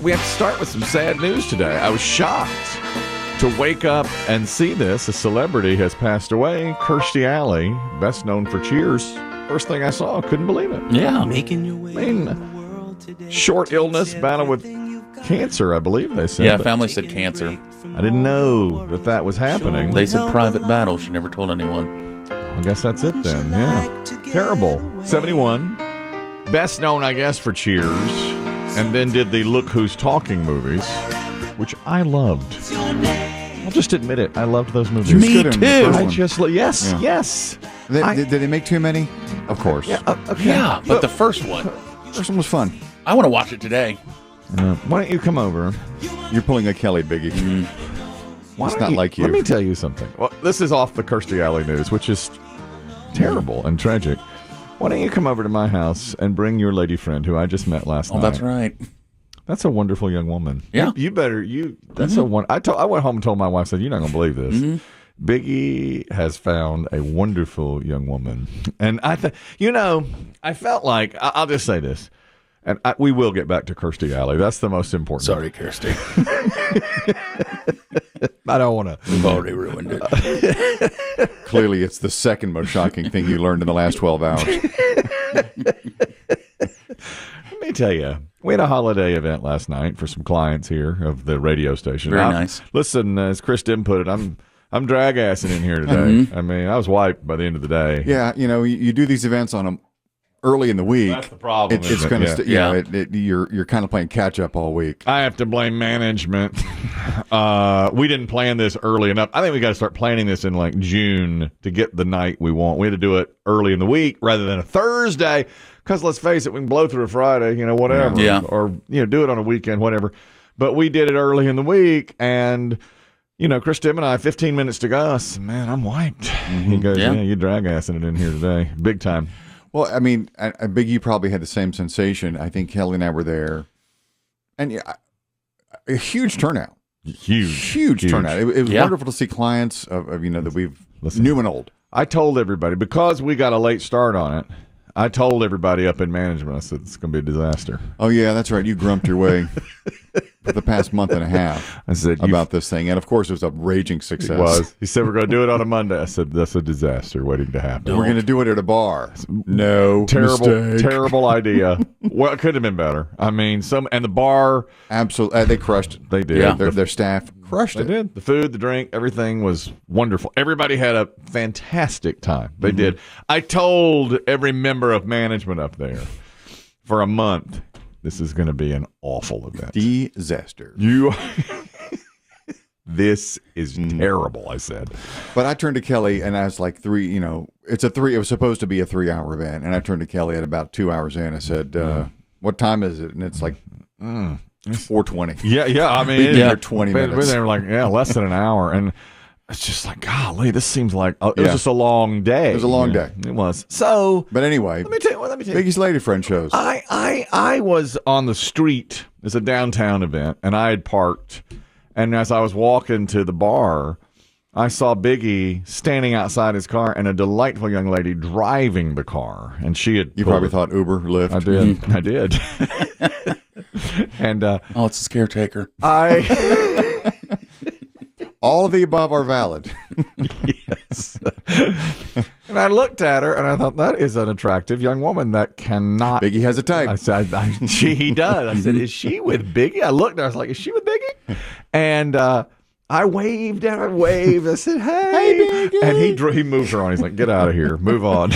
We have to start with some sad news today. I was shocked to wake up and see this. A celebrity has passed away. Kirstie Alley, best known for Cheers. First thing I saw, couldn't believe it. Yeah. Short illness, battle with cancer, I believe they said. Yeah, family said cancer. I didn't know that was happening. They said private battle. She never told anyone. I guess that's it then, yeah. Terrible. 71. Best known, I guess, for Cheers. And then did the Look Who's Talking movies, which I loved. I'll just admit it. I loved those movies. Me too. Yes. Did they make too many? Of course. Yeah, okay. Yeah, but the first one, First one was fun. I want to watch it today. Why don't you come over? You're pulling a Kelly, Biggie. It's not like you. Let me tell you something. Well, this is off the Kirstie Alley news, which is terrible and tragic. Why don't you come over to my house and bring your lady friend who I just met last night? Oh, that's right. That's a wonderful young woman. Yeah. You better, that's a one. I went home and told my wife, I said, you're not going to believe this. Biggie has found a wonderful young woman. And I felt like, I'll just say this, and we will get back to Kirstie Alley. That's the most important. Sorry, Kirstie. I don't want to. We've already ruined it. Clearly, it's the second most shocking thing you learned in the last 12 hours. Let me tell you, we had a holiday event last night for some clients here of the radio station. Very nice. Listen, as Chris Demm put it, I'm drag assing in here today. I mean, I was wiped by the end of the day. Yeah, you do these events on them early in the week. That's the problem. It's going to, you're kind of playing catch up all week. I have to blame management. We didn't plan this early enough. I think we got to start planning this in like June to get the night we want. We had to do it early in the week rather than a Thursday. Because let's face it, we can blow through a Friday, whatever. Yeah. Or, do it on a weekend, whatever. But we did it early in the week, and, Chris Tim and I, 15 minutes to go. I said, man, I'm wiped. He goes, you drag assing it in here today. Big time. Well, I mean, Biggie probably had the same sensation. I think Kelly and I were there. And a huge turnout. Huge turnout. It was wonderful to see clients of that we've new and old. I told everybody, because we got a late start on it, I told everybody up in management, I said, it's going to be a disaster. Oh, yeah, that's right. You grumped your way for the past month and a half about this thing. And, of course, it was a raging success. It was. He said, we're going to do it on a Monday. I said, that's a disaster waiting to happen. We're going to do it at a bar. No. Terrible idea. Well, it could have been better. I mean, and the bar. Absolutely. They crushed it. They did. Yeah. Their staff crushed it. They did. The food, the drink, everything was wonderful. Everybody had a fantastic time. They did. I told every member of management up there for a month, this is going to be an awful event. Disaster. This is terrible, I said. But I turned to Kelly and I was like, it was supposed to be a 3-hour event. And I turned to Kelly at about 2 hours in. I said, what time is it? And it's like 4:20. Yeah. I mean, We've been here 20 minutes. They were like, less than an hour. And it's just like, golly, this seems like it was just a long day. It was a long day. It was. So, but anyway, let me tell you. Biggie's lady friend shows. I was on the street. It's a downtown event, and I had parked. And as I was walking to the bar, I saw Biggie standing outside his car and a delightful young lady driving the car. And she had. You probably thought Uber, Lyft. I did. And it's a caretaker. All of the above are valid. Yes. And I looked at her and I thought, that is an attractive young woman that cannot. Biggie has a type. I said, he does. I said, is she with Biggie? I looked and I was like, is she with Biggie? And I waved and I waved. I said, hey Biggie. And he moved her on. He's like, get out of here. Move on.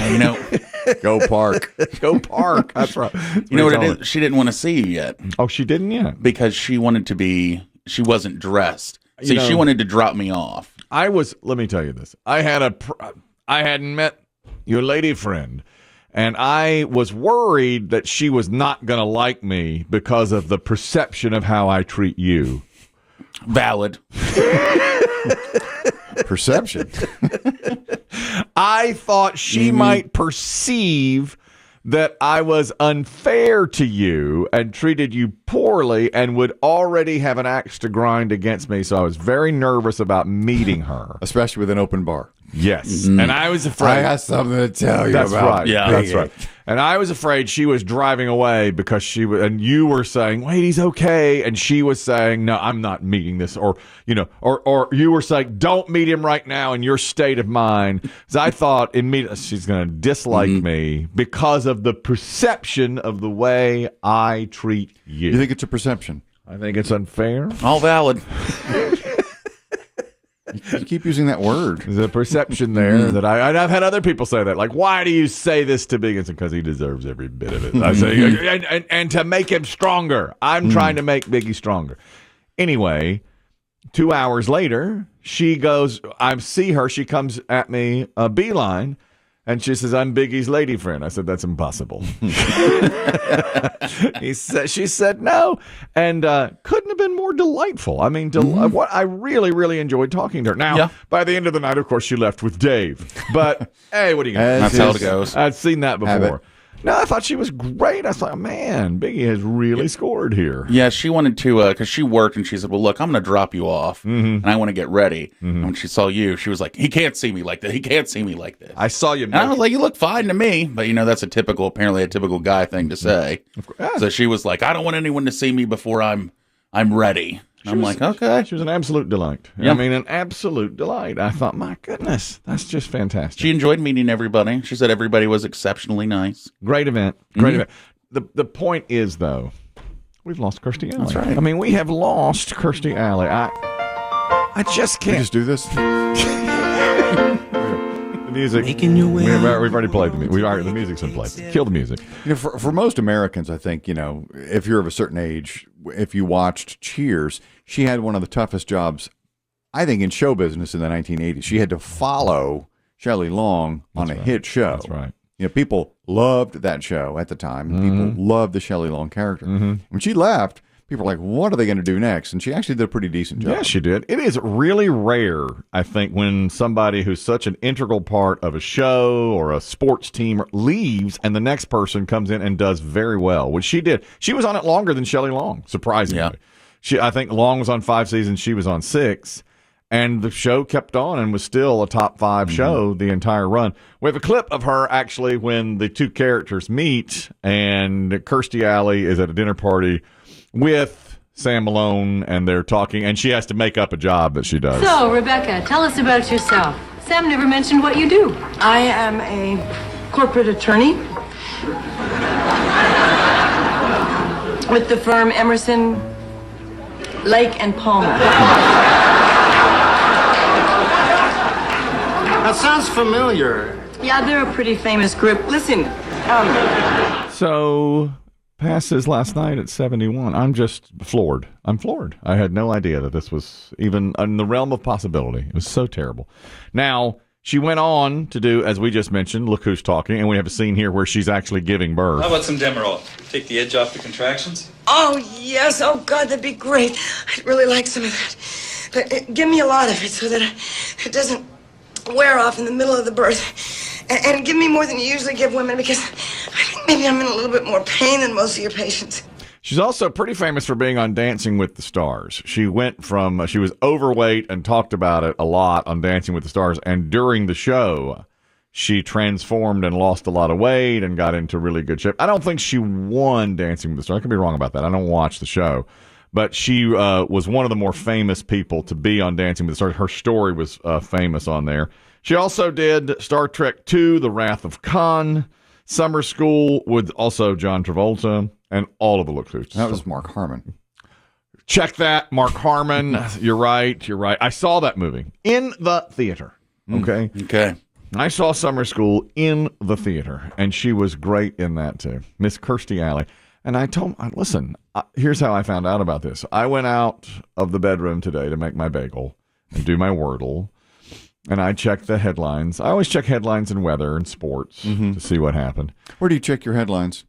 Go park. Go park. That's right. You know what it is? She didn't want to see you yet. Oh, she didn't yet? Because she wasn't dressed. See, she wanted to drop me off. Let me tell you this. I hadn't met your lady friend, and I was worried that she was not going to like me because of the perception of how I treat you. Valid. Perception. I thought she might perceive that I was unfair to you and treated you poorly and would already have an axe to grind against me. So I was very nervous about meeting her. Especially with an open bar. Yes. And I was afraid. I got something to tell you That's about. Right. Yeah. That's right. And I was afraid she was driving away because she was, and you were saying, wait, he's okay. And she was saying, no, I'm not meeting this. Or you were saying, don't meet him right now in your state of mind. Because I thought immediately she's going to dislike me because of the perception of the way I treat you. You think it's a perception? I think it's unfair. All valid. You keep using that word. There's a perception there that I've had other people say that. Like, why do you say this to Biggie? It's because he deserves every bit of it. I say, and to make him stronger. I'm trying to make Biggie stronger. Anyway, 2 hours later, she goes, I see her. She comes at me a beeline. And she says, I'm Biggie's lady friend. I said, that's impossible. She said no. And couldn't have been more delightful. I mean, what I really, really enjoyed talking to her. Now, by the end of the night, of course, she left with Dave. But, hey, what are you going to do? That's how it goes. I'd seen that before. No, I thought she was great. I thought, man, Biggie has really scored here. Yeah, she wanted to, because she worked, and she said, well, look, I'm going to drop you off, and I want to get ready. And when she saw you, she was like, he can't see me like that. He can't see me like this. I saw you. And I was like, you look fine to me. But, that's apparently a typical guy thing to say. So she was like, I don't want anyone to see me before I'm ready. I'm like, okay. She was an absolute delight. Yeah. I mean, an absolute delight. I thought, my goodness, that's just fantastic. She enjoyed meeting everybody. She said everybody was exceptionally nice. Great event. Great event. The point is, though, we've lost Kirstie Alley. That's right. I mean, we have lost Kirstie Alley. I just can't. Can we just do this? The music. Making your way. We've already played the music. The music's been played. Kill the music. For most Americans, I think, if you're of a certain age, if you watched Cheers, she had one of the toughest jobs, I think, in show business in the 1980s. She had to follow Shelley Long on a hit show. That's right. People loved that show at the time. People loved the Shelley Long character. When she left, people were like, what are they going to do next? And she actually did a pretty decent job. Yeah, she did. It is really rare, I think, when somebody who's such an integral part of a show or a sports team leaves and the next person comes in and does very well, which she did. She was on it longer than Shelley Long, surprisingly. Yeah. I think Long was on 5 seasons. She was on 6. And the show kept on and was still a top 5 show the entire run. We have a clip of her, actually, when the two characters meet, and Kirstie Alley is at a dinner party with Sam Malone, and they're talking, and she has to make up a job that she does. So, Rebecca, tell us about yourself. Sam never mentioned what you do. I am a corporate attorney with the firm Emerson, Lake and Palmer. That sounds familiar. Yeah, they're a pretty famous group. Listen, So, passes last night at 71. I'm just floored. I'm floored. I had no idea that this was even in the realm of possibility. It was so terrible. Now, she went on to do, as we just mentioned, Look Who's Talking, and we have a scene here where she's actually giving birth. How about some Demerol? Take the edge off the contractions? oh, yes, oh, God, that'd be great. I'd really like some of that. But give me a lot of it so that it doesn't wear off in the middle of the birth. And give me more than you usually give women, because I think maybe I'm in a little bit more pain than most of your patients. She's also pretty famous for being on Dancing with the Stars. She went from, she was overweight and talked about it a lot on Dancing with the Stars. And during the show, she transformed and lost a lot of weight and got into really good shape. I don't think she won Dancing with the Stars. I could be wrong about that. I don't watch the show. But she was one of the more famous people to be on Dancing with the Stars. Her story was famous on there. She also did Star Trek II, The Wrath of Khan, Summer School with also John Travolta, and all of the Look Who's. That was Mark Harmon. Check that, Mark Harmon. You're right. I saw that movie in the theater. Okay? Okay. I saw Summer School in the theater, and she was great in that too. Miss Kirstie Alley. And I told him, listen, here's how I found out about this. I went out of the bedroom today to make my bagel and do my Wordle, and I checked the headlines. I always check headlines and weather and sports to see what happened. Where do you check your headlines?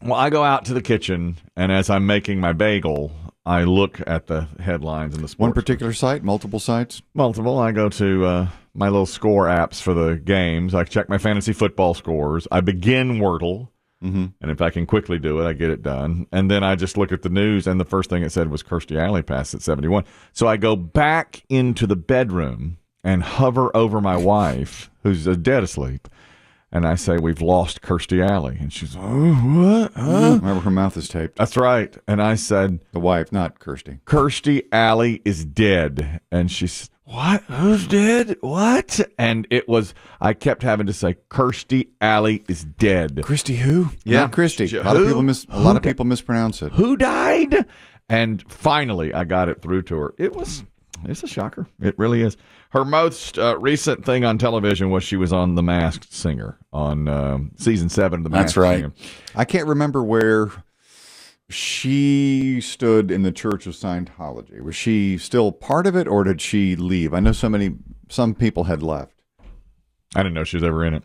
Well, I go out to the kitchen, and as I'm making my bagel, I look at the headlines and the sports. One particular site? Multiple sites? Multiple. I go to my little score apps for the games. I check my fantasy football scores. I begin Wordle. And if I can quickly do it, I get it done. And then I just look at the news, and the first thing it said was Kirstie Alley passed at 71. So I go back into the bedroom and hover over my wife, who's dead asleep, And I say, we've lost Kirstie Alley. And she's, oh, what? Huh? Remember, her mouth is taped. That's right. And I said, The wife, not Kirstie. Kirstie Alley is dead. And she's, what? Who's dead? What? And I kept having to say, Kirstie Alley is dead. Kirstie who? Yeah. Not Kirstie. Who? A lot of people mispronounce it. Who died? And finally, I got it through to her. It's a shocker. It really is. Her most recent thing on television was she was on The Masked Singer on season 7 of The Masked Singer. I can't remember where she stood in the Church of Scientology. Was she still part of it, or did she leave? I know some people had left. I didn't know she was ever in it.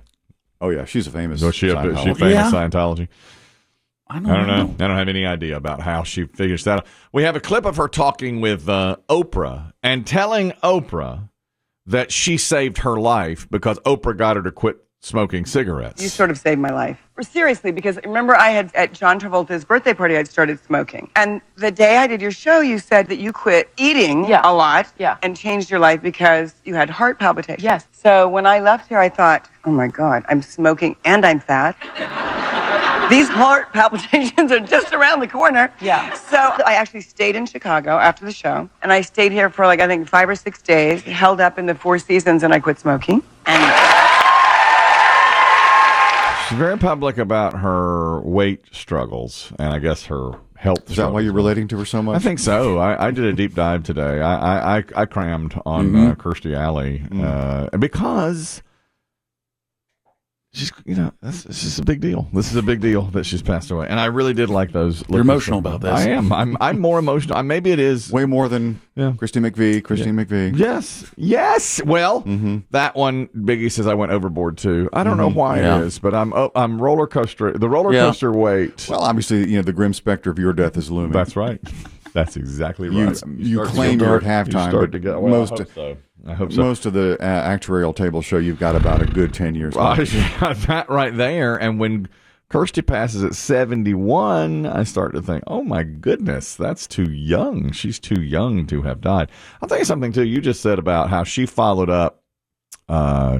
Oh yeah, she's a famous. Was she Scientologist. famous Scientology? I don't know. I don't have any idea about how she figures that out. We have a clip of her talking with Oprah and telling Oprah that she saved her life because Oprah got her to quit smoking cigarettes. You sort of saved my life. Seriously, because remember I had, at John Travolta's birthday party, I'd started smoking. And the day I did your show, you said that you quit eating a lot and changed your life because you had heart palpitations. Yes. So when I left here, I thought, oh my God, I'm smoking and I'm fat. These heart palpitations are just around the corner. Yeah. So I actually stayed in Chicago after the show, and I stayed here for I think 5 or 6 days, held up in the Four Seasons, and I quit smoking. And she's very public about her weight struggles, and I guess her health. Is that why you're relating to her so much? I think so. I did a deep dive today. I crammed on Kirstie Alley because. She's, this is a big deal. This is a big deal that she's passed away, and I really did like those. You're emotional about this. I am. I'm more emotional. Maybe it is way more than Christine McVie. Yes. Well, that one, Biggie says I went overboard too. I don't know why it is, but I'm roller coaster. The roller coaster weight. Well, obviously, the grim specter of your death is looming. That's right. That's exactly right. You claim you're at halftime, but I hope so. Most of the actuarial tables show you've got about a good 10 years left. That right there. And when Kirstie passes at 71, I start to think, oh my goodness, that's too young. She's too young to have died. I'll tell you something, too. You just said about how she followed up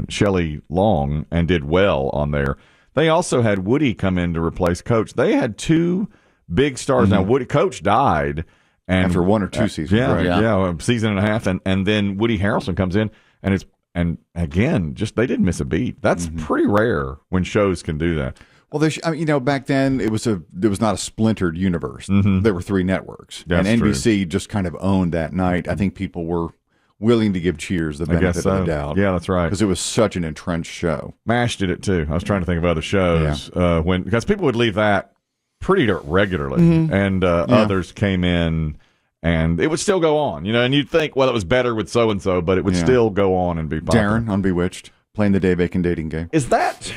Shelley Long and did well on there. They also had Woody come in to replace Coach. They had 2 big stars. Now, Coach died. And after 1 or 2 seasons, a season and a half, and then Woody Harrelson comes in, and again, just they didn't miss a beat. That's pretty rare when shows can do that. Well, back then it was not a splintered universe. There were 3 networks, and NBC just kind of owned that night. I think people were willing to give Cheers the benefit of the doubt. Yeah, that's right, because it was such an entrenched show. MASH did it too. I was trying to think of other shows because people would leave that pretty regularly, and others came in, and it would still go on, and you'd think, well, it was better with so-and-so, but it would still go on and be popular. Darren on Bewitched, playing the Dave Aiken dating game. Is that?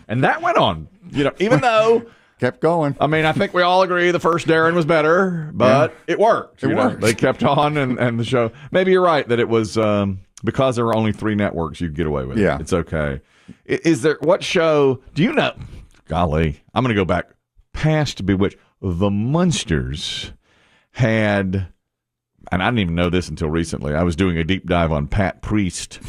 And that went on, even though... Kept going. I mean, I think we all agree the first Darren was better, but it worked. It worked. They kept on, and the show... Maybe you're right that it was... because there were only 3 networks, you'd get away with it. It's okay. Is there... What show... Do you know... Golly, I'm going to go back past Bewitched. The Munsters had, and I didn't even know this until recently, I was doing a deep dive on Pat Priest.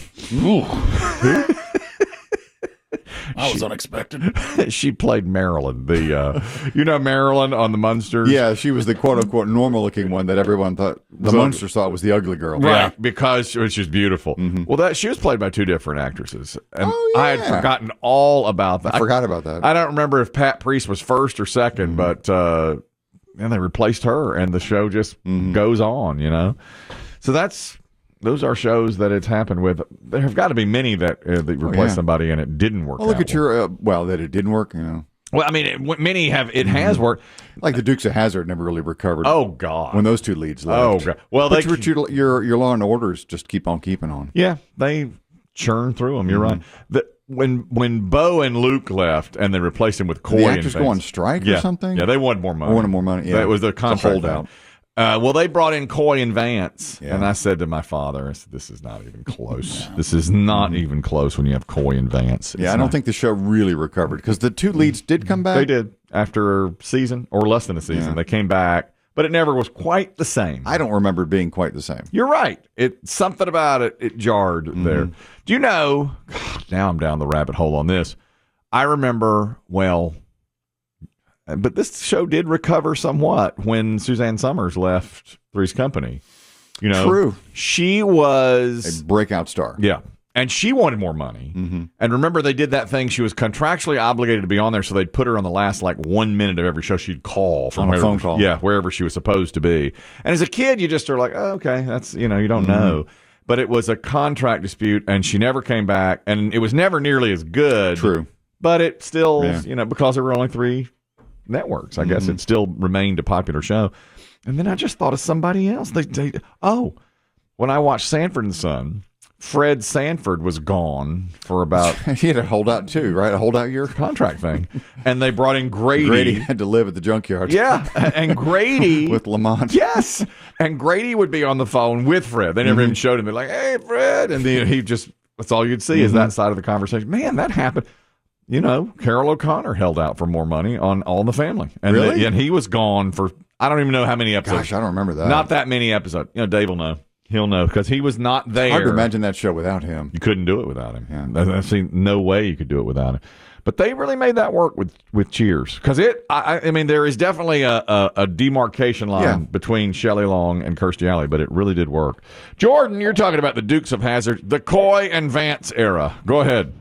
That was unexpected. She played Marilyn, Marilyn on the Munsters. Yeah, she was the quote-unquote normal-looking one that everyone thought, the Munsters thought was the ugly girl. Right, because she was beautiful. Well, she was played by 2 different actresses. And I had forgotten all about that. I forgot about that. I don't remember if Pat Priest was first or second, but they replaced her, and the show just goes on, So those are shows that it's happened with. There have got to be many that replaced somebody and it didn't work. Well, look at your that it didn't work. Well, I mean, many have. It has worked. Like the Dukes of Hazzard never really recovered. Oh God! When those 2 leads left. Oh God! Well, your Law and Orders just keep on keeping on. Yeah, they churn through them. You're right. When Bo and Luke left and they replaced him with Coy, the actors go on strike or something. Yeah, they wanted more money. Wanted more money. Yeah, that was the contract holdout. Well, they brought in Coy and Vance, and I said to my father, I said, this is not even close. This is not even close when you have Coy and Vance. I don't think the show really recovered because the 2 leads did come back. They did after a season or less than a season. They came back, but it never was quite the same. I don't remember it being quite the same. You're right. Something about it jarred there. Do you know, now I'm down the rabbit hole on this, I remember, but this show did recover somewhat when Suzanne Summers left Three's Company. True. She was a breakout star. Yeah. And she wanted more money. And remember, they did that thing. She was contractually obligated to be on there, so they'd put her on the last 1 minute of every show. She'd call from a phone call. Yeah, wherever she was supposed to be. And as a kid, you just are like, oh, okay, that's, you don't know. But it was a contract dispute, and she never came back. And it was never nearly as good. True. But it still, because there were only 3 networks, I guess it still remained a popular show. And then I just thought of somebody else. When I watched Sanford and Son, Fred Sanford was gone for about... He had a holdout too, right? A holdout year? Contract thing. And they brought in Grady. Grady had to live at the junkyard. Yeah. And Grady... with Lamont. Yes. And Grady would be on the phone with Fred. They never even showed him. They're like, hey, Fred. And then he just... That's all you'd see is that side of the conversation. Man, that happened. Carol O'Connor held out for more money on All in the Family. And really? And he was gone for... I don't even know how many episodes. Gosh, I don't remember that. Not that many episodes. Dave will know. He'll know because he was not there. It's hard to imagine that show without him. You couldn't do it without him. Yeah. I've seen no way you could do it without him. But they really made that work with Cheers because I mean, there is definitely a demarcation line between Shelley Long and Kirstie Alley, but it really did work. Jordan, you're talking about the Dukes of Hazzard, the Coy and Vance era. Go ahead.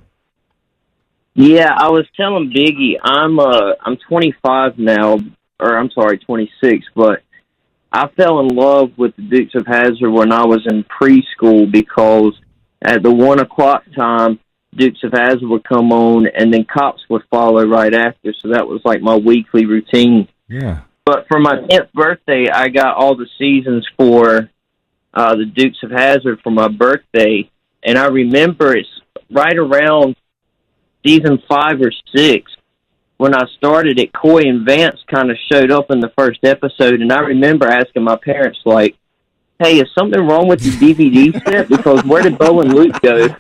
Yeah, I was telling Biggie, I'm 25 now, or I'm sorry, 26, but I fell in love with the Dukes of Hazzard when I was in preschool because at the 1 o'clock time, Dukes of Hazzard would come on, and then Cops would follow right after. So that was like my weekly routine. Yeah. But for my 10th birthday, I got all the seasons for the Dukes of Hazzard for my birthday, and I remember it's right around season 5 or 6. When I started it, Coy and Vance kind of showed up in the first episode, and I remember asking my parents, like, hey, is something wrong with the DVD set? Because where did Bo and Luke go?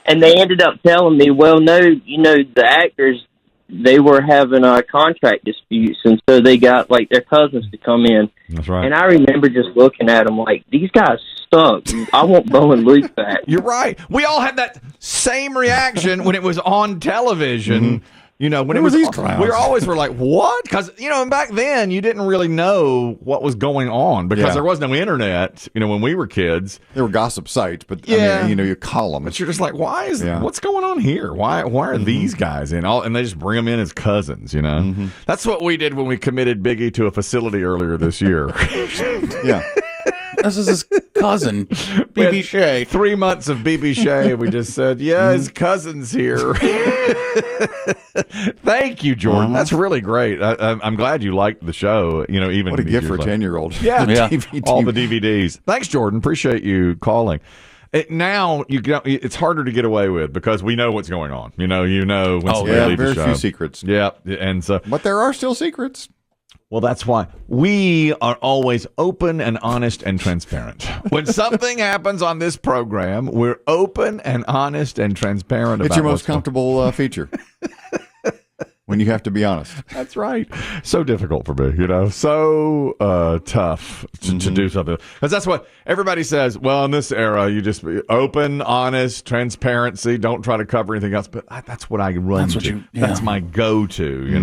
And they ended up telling me, well, no, the actors, they were having contract disputes, and so they got, their cousins to come in. That's right. And I remember just looking at them like, these guys suck. I want Bo and Luke back. You're right. We all had that same reaction when it was on television. When it was these clowns? We were like, what? Because, back then you didn't really know what was going on because there was no internet, when we were kids. There were gossip sites, but I mean, you call them. But you're just like, what's going on here? Why are these guys in? And they just bring them in as cousins, That's what we did when we committed Biggie to a facility earlier this year. Yeah. This is his cousin, BB Shea. 3 months of BB Shea. We just said, his cousin's here. Thank you, Jordan. That's really great. I'm glad you liked the show. Even what a gift for a 10-year-old. Yeah, all the DVDs. Thanks, Jordan. Appreciate you calling. Now it's harder to get away with because we know what's going on. When somebody leaves the show. Very few secrets. Yeah, and so, but there are still secrets. Well, that's why we are always open and honest and transparent. When something happens on this program, we're open and honest and transparent. It's your most comfortable feature. When you have to be honest. That's right. So difficult for me, so tough to do something. Because that's what everybody says. Well, in this era, you just be open, honest, transparency. Don't try to cover anything else. But that's what I run to. That's my go-to,